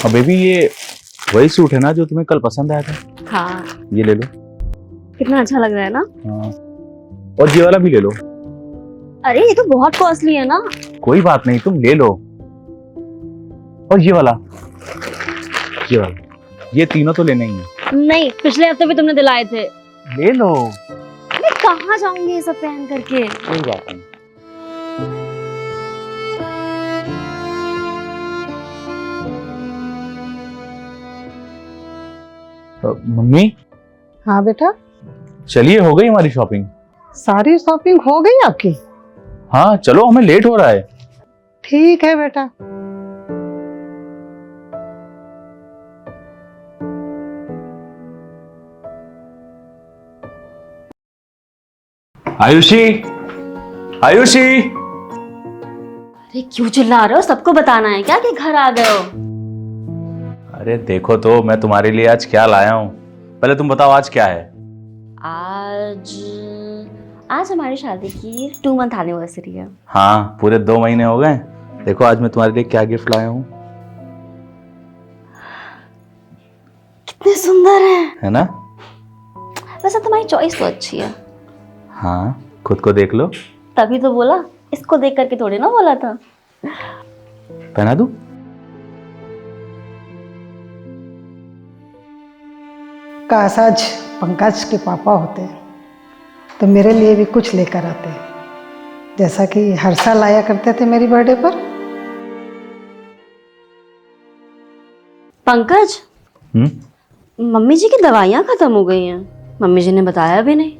और बेबी ये वही सूट है ना जो तुम्हें कल पसंद आया था? हाँ, ये ले लो। कितना अच्छा लग रहा है ना। हाँ, और ये वाला भी ले लो। अरे ये तो बहुत कॉस्टली है ना। कोई बात नहीं, तुम ले लो। और ये वाला, ये तीनों तो लेने ही है। नहीं, पिछले हफ्ते भी तुमने दिलाए थे। ले लो। मैं कहाँ जाऊंगी ये सब पहन करके। कोई बात नहीं। मम्मी। हाँ बेटा, चलिए, हो गई हमारी शॉपिंग। सारी शॉपिंग हो गई आपकी? हाँ चलो, हमें लेट हो रहा है। ठीक है बेटा। आयुषी, आयुषी। अरे क्यों चिल्ला रहे हो? सबको बताना है क्या कि घर आ गए हो? अरे देखो तो मैं तुम्हारे लिए आज क्या लाया हूँ। पहले तुम बताओ आज क्या है। आज हमारी शादी की 2 मंथ एनिवर्सरी है। हाँ, पूरे 2 महीने हो गए। देखो आज मैं तुम्हारे लिए क्या गिफ्ट लाया हूँ। कितने सुंदर है ना? वैसे तुम्हारी चॉइस तो अच्छी है। हाँ, खुद को देख लो। तभी तो बोला, इसको देख करके थोड़ी ना बोला था। पहना दूं? काश आज पंकज के पापा होते तो मेरे लिए भी कुछ लेकर आते, जैसा कि हर साल आया करते थे मेरी बर्थडे पर। पंकज, मम्मी जी की दवाइयाँ खत्म हो गई हैं। मम्मी जी ने बताया भी नहीं।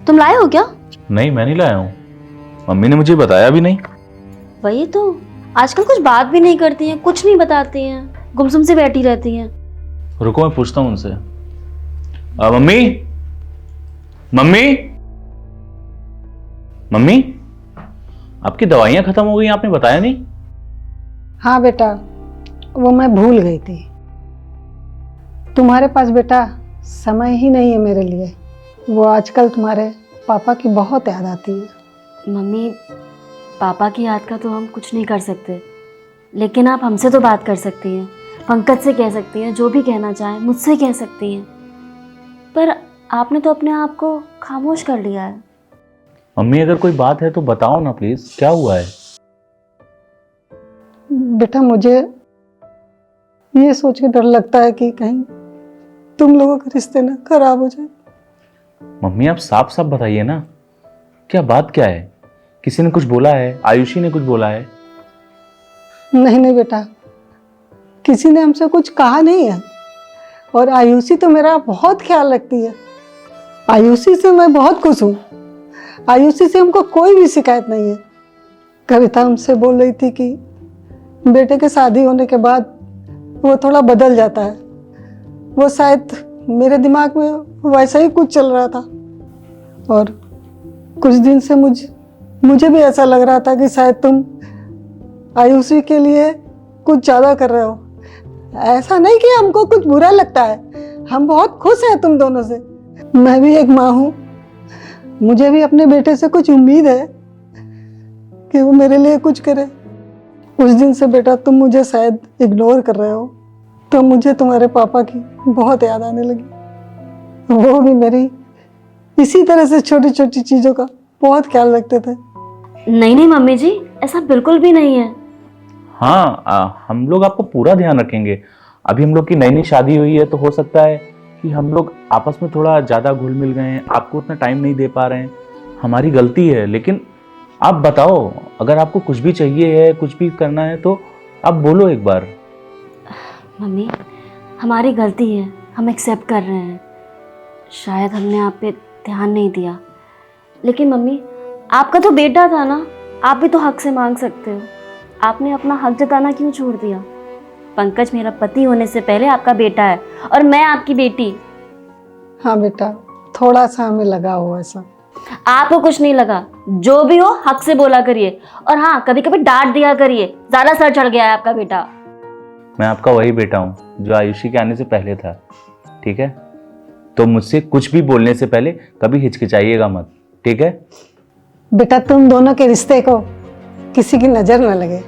तुम लाए हो क्या? नहीं, मैं नहीं लाया हूँ। मम्मी ने मुझे बताया भी नहीं। वही तो, आजकल कुछ बात भी नहीं करती हैं, कुछ नहीं बताती हैं, गुमसुम से बैठी रहती हैं। रुको मैं पूछता हूँ उनसे। मम्मी, मम्मी, मम्मी, आपकी दवाइयाँ खत्म हो गई, आपने बताया नहीं। हाँ बेटा, वो मैं भूल गई थी। तुम्हारे पास बेटा समय ही नहीं है मेरे लिए। वो आजकल तुम्हारे पापा की बहुत याद आती है। मम्मी, पापा की याद का तो हम कुछ नहीं कर सकते, लेकिन आप हमसे तो बात कर सकती हैं, पंकज से कह सकती हैं, जो भी कहना चाहें मुझसे कह सकती हैं। पर आपने तो अपने आप को खामोश कर लिया है। मम्मी अगर कोई बात है तो बताओ ना प्लीज, क्या हुआ है? बेटा मुझे ये सोच के डर लगता है कि कहीं तुम लोगों के रिश्ते ना खराब हो जाए। मम्मी आप साफ साफ बताइए ना, क्या बात क्या है? किसी ने कुछ बोला है? आयुषी ने कुछ बोला है? नहीं नहीं बेटा, किसी ने हमसे कुछ कहा नहीं है। और आयुषी तो मेरा बहुत ख्याल रखती है। आयुषी से मैं बहुत खुश हूँ। आयुषी से हमको कोई भी शिकायत नहीं है। कविता हमसे बोल रही थी कि बेटे के शादी होने के बाद वो थोड़ा बदल जाता है। वो शायद मेरे दिमाग में वैसा ही कुछ चल रहा था, और कुछ दिन से मुझे भी ऐसा लग रहा था कि शायद तुम आयुषी के लिए कुछ ज़्यादा कर रहे हो। ऐसा नहीं कि हमको कुछ बुरा लगता है, हम बहुत खुश हैं तुम दोनों से। मैं भी एक माँ हूँ, मुझे भी अपने बेटे से कुछ उम्मीद है कि वो मेरे लिए कुछ करे। उस दिन से बेटा तुम मुझे शायद इग्नोर कर रहे हो, तो मुझे तुम्हारे पापा की बहुत याद आने लगी। वो भी मेरी इसी तरह से छोटी छोटी चीज़ों का बहुत ख्याल रखते थे। नहीं नहीं मम्मी जी, ऐसा बिल्कुल भी नहीं है। हाँ, हम लोग आपको पूरा ध्यान रखेंगे। अभी हम लोग की नई नई शादी हुई है, तो हो सकता है कि हम लोग आपस में थोड़ा ज़्यादा घुल मिल गए हैं, आपको उतना टाइम नहीं दे पा रहे हैं। हमारी गलती है, लेकिन आप बताओ, अगर आपको कुछ भी चाहिए है, कुछ भी करना है तो आप बोलो एक बार। मम्मी, हमारी गलती है, हम एक्सेप्ट कर रहे हैं। शायद हमने आप पे ध्यान नहीं दिया, लेकिन मम्मी आपका तो बेटा था ना, आप भी तो हक से मांग सकते हो। आपने अपना हक जताना क्यों छोड़ दिया? पंकज मेरा पति होने से पहले आपका बेटा है और मैं आपकी बेटी। हाँ बेटा, थोड़ा सा हमें लगा हो ऐसा। आपको कुछ नहीं लगा, जो भी हो हक से बोला करिए। और हाँ, कभी कभी डांट दिया करिए, ज्यादा सर चढ़ गया है आपका बेटा। मैं आपका वही बेटा हूँ जो आयुषी के आने से पहले था, ठीक है? तो मुझसे कुछ भी बोलने से पहले कभी हिचकिचाइएगा मत, ठीक है? बेटा तुम दोनों के रिश्ते को किसी की नजर न लगे।